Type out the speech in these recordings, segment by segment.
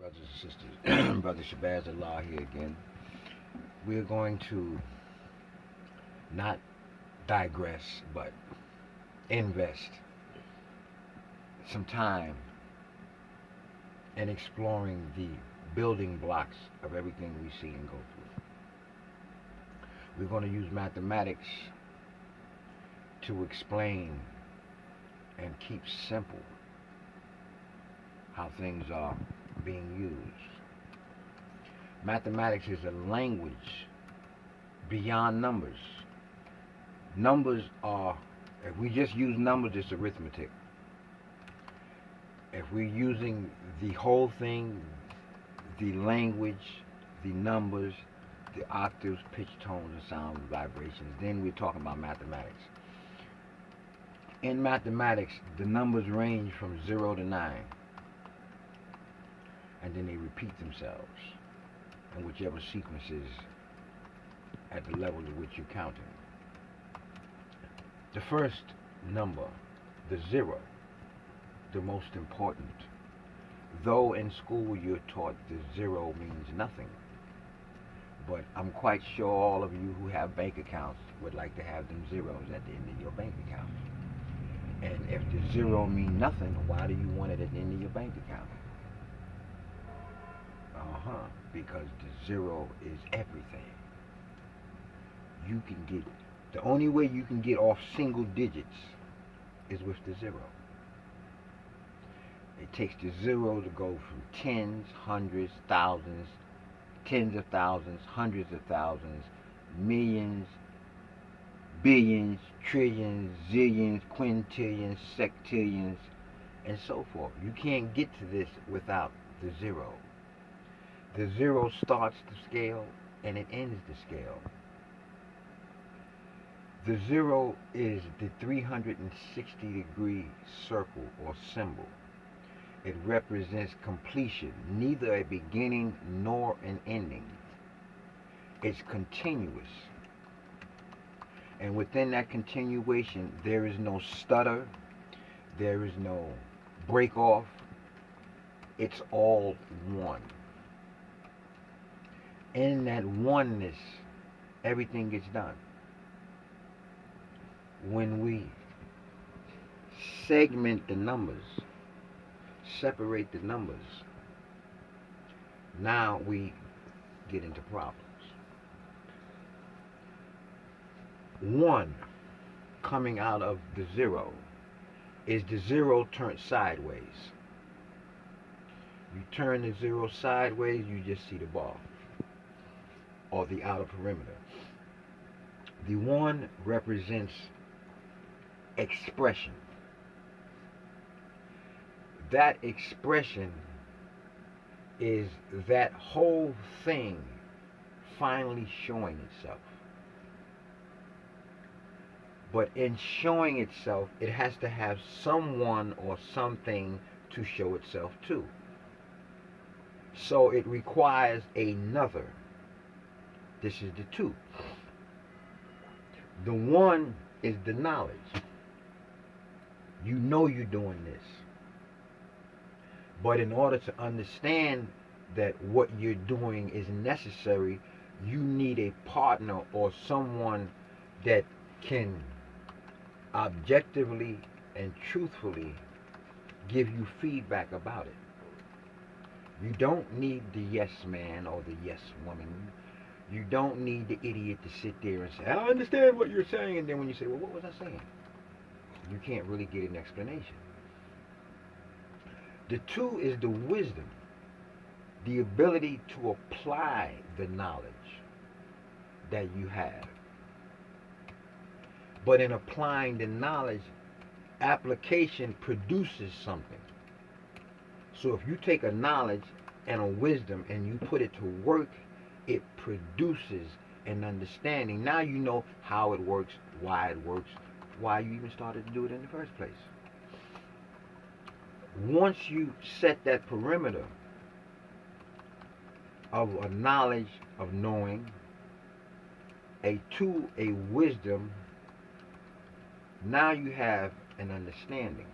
Brothers and sisters, Brother Shabazz here again. We're going to not digress, but invest some time in exploring the building blocks of everything we see and go through. We're going to use mathematics to explain and keep simple how things are being used. Mathematics is a language beyond numbers. Numbers are, if we just use numbers, it's arithmetic. If we're using the whole thing, the language, the numbers, the octaves, pitch, tones, and sound vibrations, then we're talking about mathematics. In mathematics, the numbers range from 0 to 9, and then they repeat themselves in whichever sequence is at the level at which you're counting. The first number, the 0, the most important. Though in school you're taught the 0 means nothing, but I'm quite sure all of you who have bank accounts would like to have them zeros at the end of your bank account. And if the 0 means nothing, why do you want it at the end of your bank account? Because the 0 is everything. You can get, the only way you can get off single digits is with the 0. It takes the 0 to go from tens, hundreds, thousands, tens of thousands, hundreds of thousands, millions, billions, trillions, zillions, quintillions, sextillions, and so forth. You can't get to this without the 0. The 0 starts the scale and it ends the scale. The 0 is the 360-degree circle or symbol. It represents completion, neither a beginning nor an ending. It's continuous. And within that continuation, there is no stutter, there is no break off. It's all one. In that oneness, everything gets done. When we segment the numbers, separate the numbers, now we get into problems. 1 coming out of the 0 is the 0 turned sideways. You turn the 0 sideways, you just see the bar or the outer perimeter. The 1 represents expression. That expression is that whole thing finally showing itself. But in showing itself, it has to have someone or something to show itself to. So it requires another. This is the 2. The 1 is the knowledge. You know you're doing this. But in order to understand that what you're doing is necessary, you need a partner or someone that can objectively and truthfully give you feedback about it. You don't need the yes man or the yes woman. You don't need the idiot to sit there and say, I understand what you're saying, and then when you say, well, what was I saying? You can't really get an explanation. The 2 is the wisdom, the ability to apply the knowledge that you have. But in applying the knowledge, application produces something. So if you take a knowledge and a wisdom and you put it to work, it produces an understanding. Now you know how it works, why you even started to do it in the first place. Once you set that perimeter of a knowledge, of knowing, a wisdom, now you have an understanding.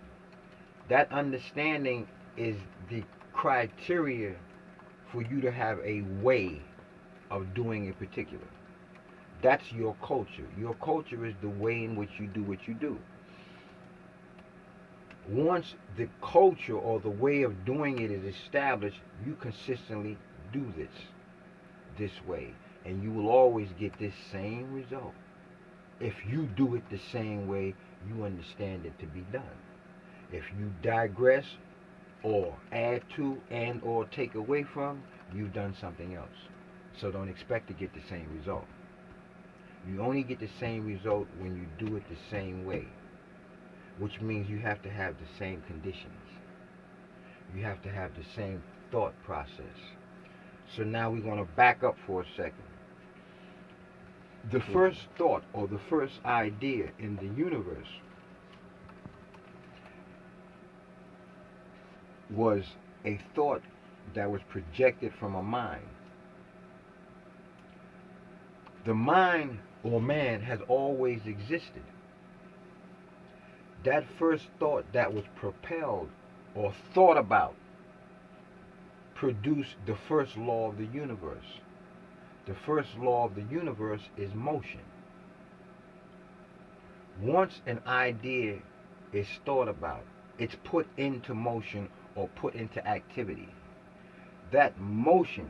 That understanding is the criteria for you to have a way of doing a particular. That's your culture. Your culture is the way in which you do what you do. Once the culture or the way of doing it is established, you consistently do this way, and you will always get this same result. If you do it the same way you understand it to be done. If you digress or add to and or take away from, you've done something else. So don't expect to get the same result. You only get the same result when you do it the same way, which means you have to have the same conditions. You have to have the same thought process. So now we're going to back up for a second. The first thought or the first idea in the universe was a thought that was projected from a mind. The mind or man has always existed. That first thought that was propelled or thought about produced the first law of the universe. The first law of the universe is motion. Once an idea is thought about, it's put into motion or put into activity. That motion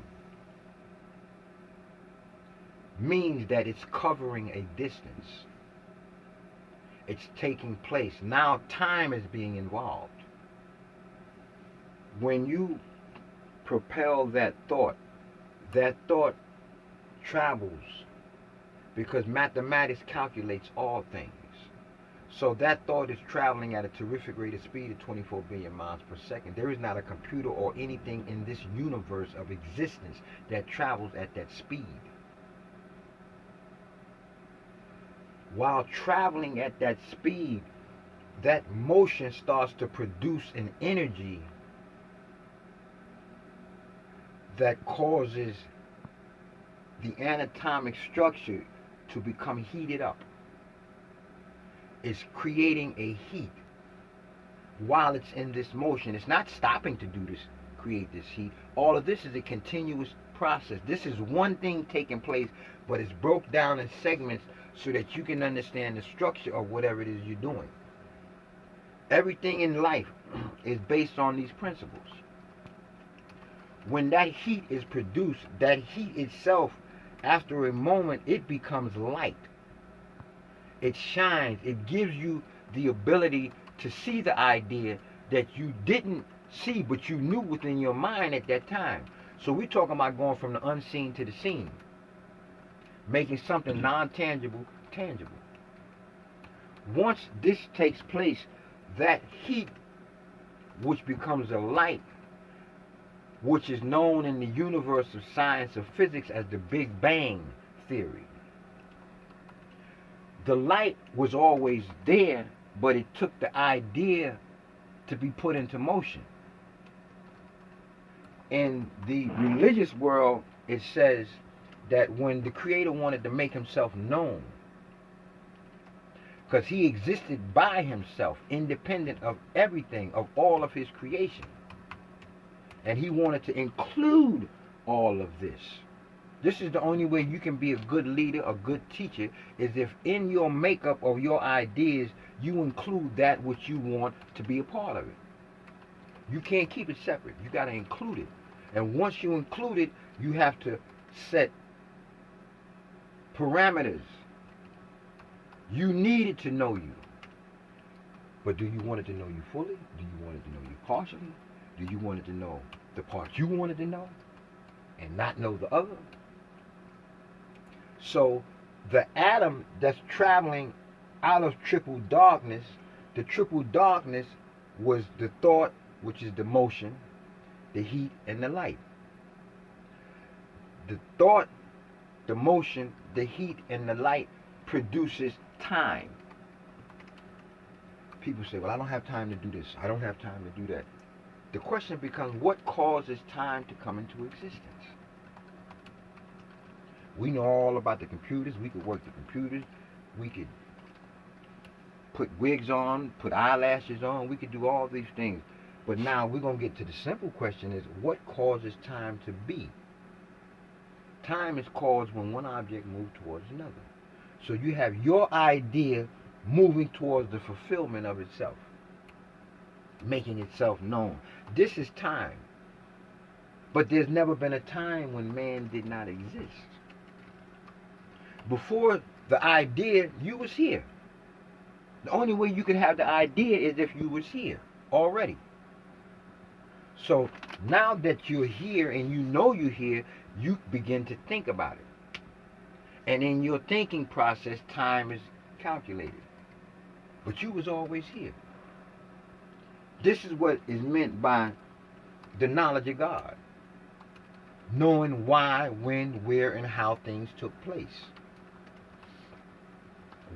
means that it's covering a distance. It's taking place. Now time is being involved. When you propel that thought travels, because mathematics calculates all things. So that thought is traveling at a terrific rate of speed of 24 billion miles per second. There is not a computer or anything in this universe of existence that travels at that speed. While traveling at that speed, that motion starts to produce an energy that causes the anatomic structure to become heated up. It's creating a heat while it's in this motion. It's not stopping to do this, create this heat. All of this is a continuous process. This is one thing taking place, but it's broke down in segments so that you can understand the structure of whatever it is you're doing. Everything in life is based on these principles. When that heat is produced, that heat itself, after a moment, it becomes light. It shines. It gives you the ability to see the idea that you didn't see, but you knew within your mind at that time. So we're talking about going from the unseen to the seen, making something non-tangible tangible. Once this takes place, that heat, which becomes a light, which is known in the universe of science of physics as the Big Bang theory. The light was always there, but it took the idea to be put into motion. In the religious world, it says that when the Creator wanted to make himself known, because he existed by himself, independent of everything, of all of his creation, and he wanted to include all of this. This is the only way you can be a good leader, a good teacher, is if in your makeup of your ideas, you include that which you want to be a part of it. You can't keep it separate. You got to include it. And once you include it, you have to set parameters. You need it to know you. But do you want it to know you fully? Do you want it to know you partially? Do you want it to know the part you wanted to know and not know the other? So the atom that's traveling out of triple darkness, the triple darkness was the thought, which is the motion, the heat, and the light. The thought, the motion, the heat, and the light produces time. People say, well, I don't have time to do this. I don't have time to do that. The question becomes, what causes time to come into existence? We know all about the computers. We could work the computers. We could put wigs on, put eyelashes on. We could do all these things. But now we're going to get to the simple question is what causes time to be? Time is caused when one object moves towards another. So you have your idea moving towards the fulfillment of itself, making itself known. This is time. But there's never been a time when man did not exist. Before the idea, you was here. The only way you could have the idea is if you was here already. So now that you're here and you know you're here, you begin to think about it. And in your thinking process, time is calculated. But you was always here. This is what is meant by the knowledge of God. Knowing why, when, where, and how things took place.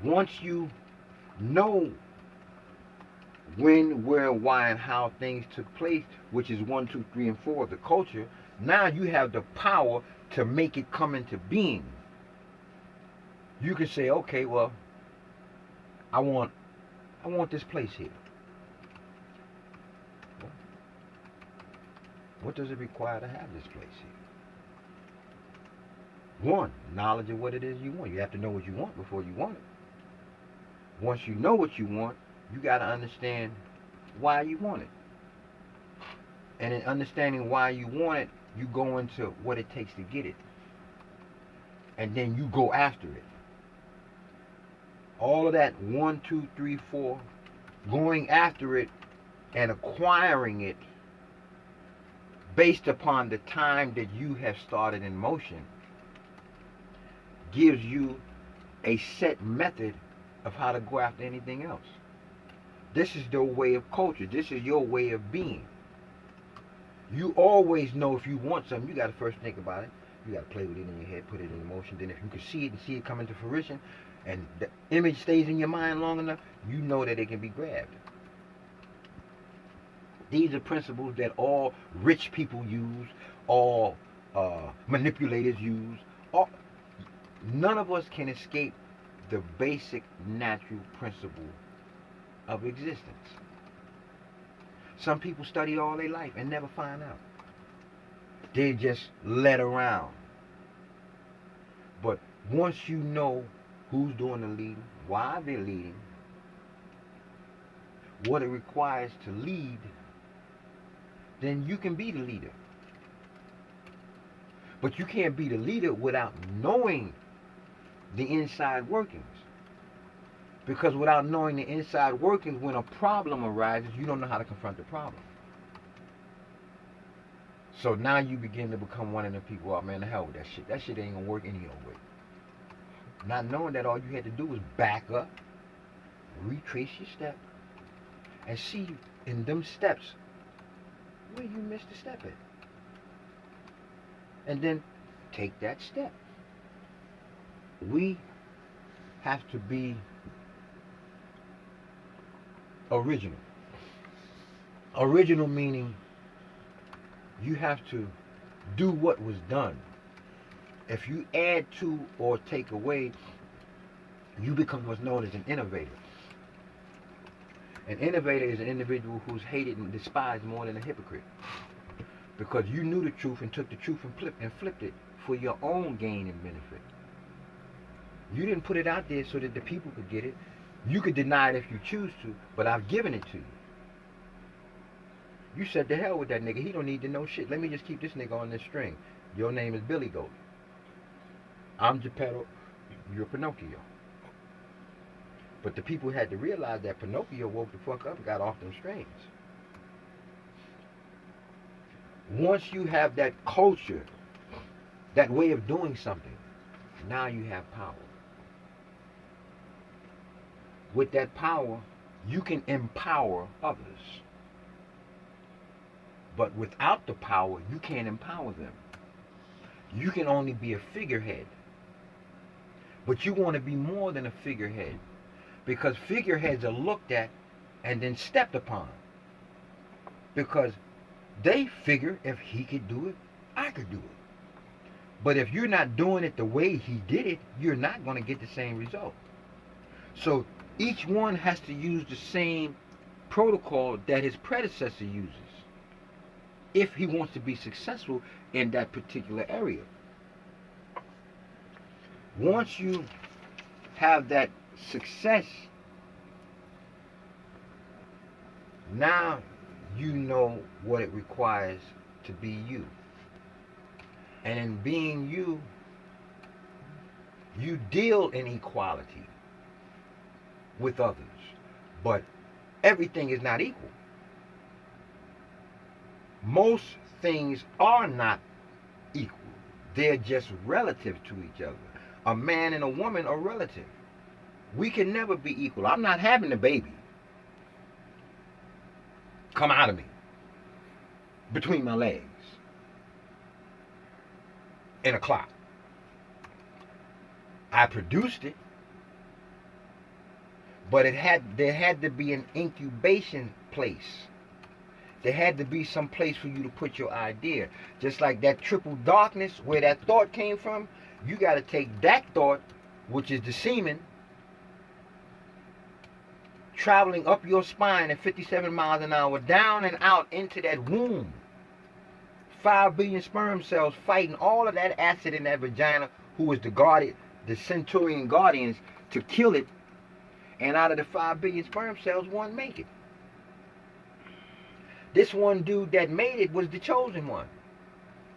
Once you know when, where, why, and how things took place, which is 1, 2, 3, and 4 of the culture, now you have the power to make it come into being. You can say, okay, well, I want this place here. What does it require to have this place here? One, knowledge of what it is you want. You have to know what you want before you want it. Once you know what you want, you got to understand why you want it. And in understanding why you want it, you go into what it takes to get it. And then you go after it. All of that 1, 2, 3, 4, going after it and acquiring it based upon the time that you have started in motion gives you a set method of how to go after anything else. This is your way of culture. This is your way of being. You always know if you want something, you got to first think about it. You got to play with it in your head, put it in motion. Then if you can see it and see it come into fruition, and the image stays in your mind long enough, you know that it can be grabbed. These are principles that all rich people use, all manipulators use. None of us can escape the basic natural principle of existence. Some people study all their life and never find out. They just led around. But once you know who's doing the leading, why they're leading, what it requires to lead, then you can be the leader. But you can't be the leader without knowing the inside workings. Because without knowing the inside workings, when a problem arises, you don't know how to confront the problem. So now you begin to become one of the people, oh man, the hell with that shit. That shit ain't gonna work any old way. Not knowing that all you had to do was back up, retrace your step, and see in them steps where you missed the step at. And then take that step. We have to be original. Original meaning you have to do what was done. If you add to or take away, you become what's known as an innovator. An innovator is an individual who's hated and despised more than a hypocrite. Because you knew the truth and took the truth and flipped it for your own gain and benefit. You didn't put it out there so that the people could get it. You could deny it if you choose to, but I've given it to you. You said the hell with that nigga. He don't need to know shit. Let me just keep this nigga on this string. Your name is Billy Goat. I'm Geppetto. You're Pinocchio. But the people had to realize that Pinocchio woke the fuck up and got off them strings. Once you have that culture, that way of doing something, now you have power. With that power, you can empower others. But without the power, you can't empower them. You can only be a figurehead. But you want to be more than a figurehead. Because figureheads are looked at and then stepped upon. Because they figure if he could do it, I could do it. But if you're not doing it the way he did it, you're not going to get the same result. So each one has to use the same protocol that his predecessor uses if he wants to be successful in that particular area. Once you have that success, now you know what it requires to be you. And in being you, you deal in equality with others. But everything is not equal. Most things are not equal. They're just relative to each other. A man and a woman are relative. We can never be equal. I'm not having a baby come out of me between my legs in a clock. I produced it, but there had to be an incubation place. There had to be some place for you to put your idea. Just like that triple darkness, where that thought came from, you got to take that thought, which is the semen, traveling up your spine at 57 miles an hour, down and out into that womb. 5 billion sperm cells fighting all of that acid in that vagina, who is the guardian, the centurion guardians, to kill it. And out of the 5 billion sperm cells, one make it. This one dude that made it was the chosen one.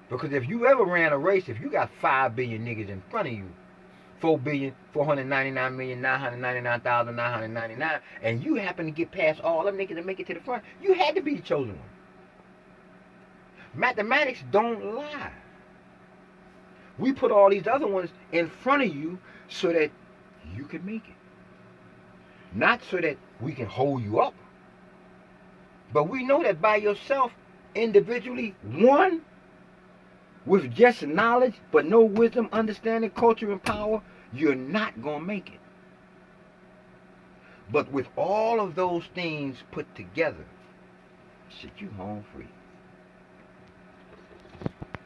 Because if you ever ran a race, if you got 5 billion niggas in front of you, 4,499,999,999, and you happen to get past all them niggas and make it to the front, you had to be the chosen one. Mathematics don't lie. We put all these other ones in front of you so that you can make it. Not so that we can hold you up. But we know that by yourself, individually, one, with just knowledge, but no wisdom, understanding, culture, and power, you're not going to make it. But with all of those things put together, shit, you home free.